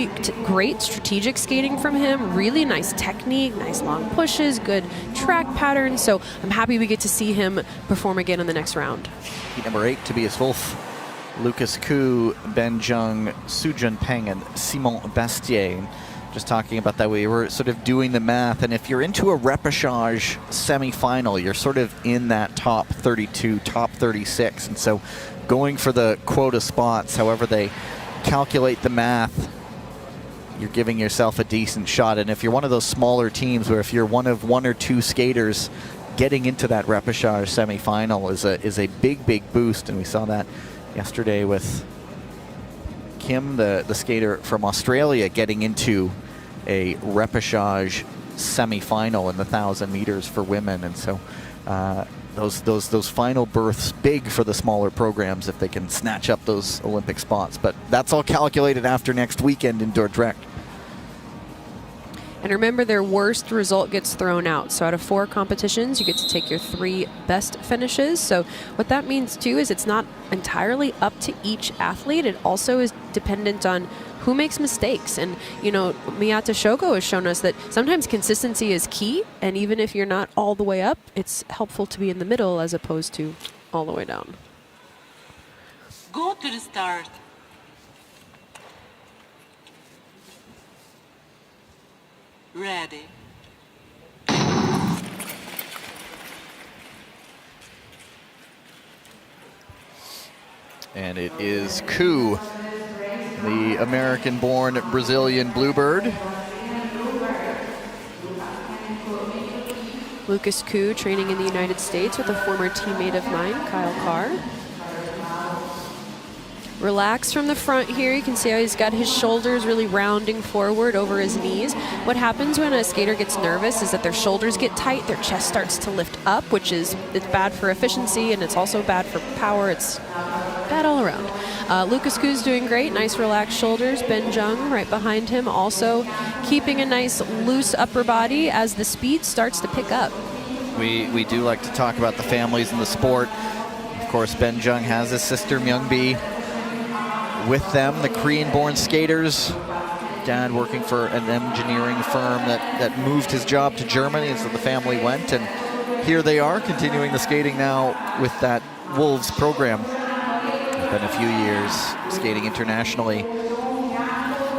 great strategic skating from him, really nice technique, nice long pushes, good track pattern. So I'm happy we get to see him perform again in the next round. Heat number 8, Tobias Wolff, Lucas Koo, Ben Jung, Sujun Peng, and Simon Bastier. Just talking about that, we were sort of doing the math, and if you're into a repechage semifinal, you're sort of in that top 32, top 36, and so going for the quota spots, however they calculate the math, you're giving yourself a decent shot. And if you're one of those smaller teams where if you're one of 1 or 2 skaters, getting into that repechage semifinal is a big boost, and we saw that yesterday with Kim, the skater from Australia, getting into a repechage semifinal in the 1,000 meters for women. And so those final berths, big for the smaller programs if they can snatch up those Olympic spots. But that's all calculated after next weekend in Dordrecht. And remember, their worst result gets thrown out. So out of 4 competitions, you get to take your 3 best finishes. So what that means too is it's not entirely up to each athlete. It also is dependent on who makes mistakes. And, you know, Miyata Shogo has shown us that sometimes consistency is key. And even if you're not all the way up, it's helpful to be in the middle as opposed to all the way down. Go to the start. Ready. And it is Koo, the American-born Brazilian Bluebird. Lucas Koo training in the United States with a former teammate of mine, Kyle Carr. Relax from the front here. You can see how he's got his shoulders really rounding forward over his knees. What happens when a skater gets nervous is that their shoulders get tight, their chest starts to lift up, which is it's bad for efficiency and it's also bad for power. It's bad all around. Lucas Koo's doing great, nice relaxed shoulders. Ben Jung right behind him, also keeping a nice loose upper body as the speed starts to pick up. We do like to talk about the families in the sport. Of course, Ben Jung has his sister Myung-bi with them, the Korean-born skaters. Dad working for an engineering firm that moved his job to Germany, and so the family went, and here they are continuing the skating now with that Wolves program. It's been a few years skating internationally.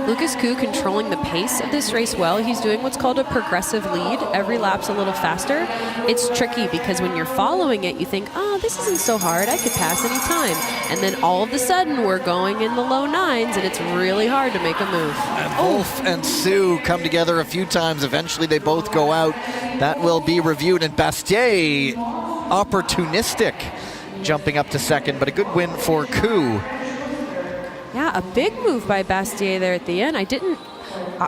Lucas Koo controlling the pace of this race well. He's doing what's called a progressive lead. Every lap's a little faster. It's tricky because when you're following it, you think, oh, this isn't so hard. I could pass any time. And then all of a sudden, we're going in the low 9s, and it's really hard to make a move. And Wolff and Sue come together a few times. Eventually, they both go out. That will be reviewed. And Bastier, opportunistic, jumping up to second, but a good win for Koo. Yeah, a big move by Bastier there at the end.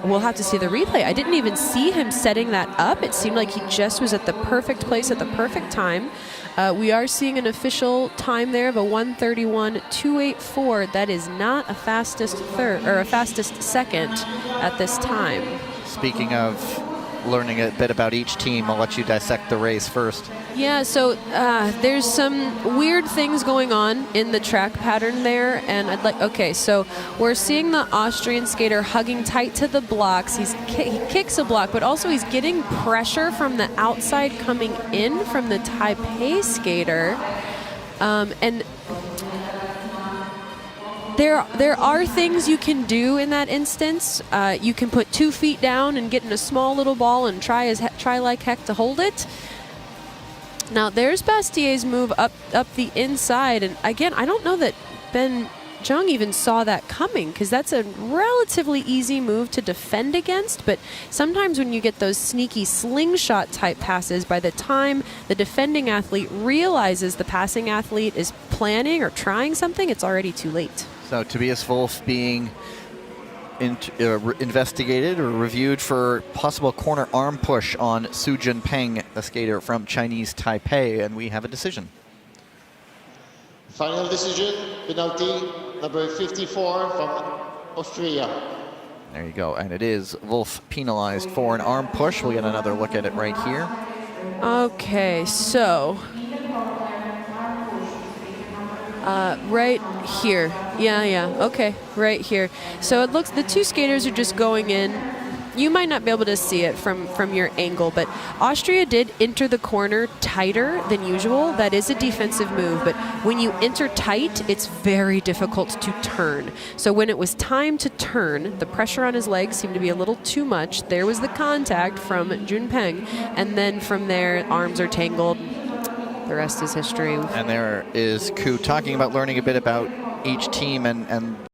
We'll have to see the replay. I didn't even see him setting that up. It seemed like he just was at the perfect place at the perfect time. We are seeing an official time there of a 1:31.284. That is not a fastest third or a fastest second at this time. Speaking of learning a bit about each team, I'll let you dissect the race first. Yeah, so there's some weird things going on in the track pattern there, and okay, so we're seeing the Austrian skater hugging tight to the blocks. He kicks a block, but also he's getting pressure from the outside coming in from the Taipei skater, and there are things you can do in that instance. You can put 2 feet down and get in a small little ball and try like heck to hold it. Now there's Bastier's move up the inside, and again, I don't know that Ben Jung even saw that coming, because that's a relatively easy move to defend against, but sometimes when you get those sneaky slingshot type passes, by the time the defending athlete realizes the passing athlete is planning or trying something, it's already too late. So Tobias Wolff being investigated or reviewed for possible corner arm push on Sujun Peng, a skater from Chinese Taipei, and we have a decision. Final decision, penalty number 54 from Austria. There you go, and it is Wolff penalized for an arm push. We'll get another look at it right here. Okay, so Right here. Yeah, okay, right here. So it looks, the two skaters are just going in. You might not be able to see it from your angle, but Austria did enter the corner tighter than usual. That is a defensive move, but when you enter tight, it's very difficult to turn. So when it was time to turn, the pressure on his legs seemed to be a little too much. There was the contact from Junpeng, and then from there, arms are tangled. The rest is history. And there is Ku talking about learning a bit about each team and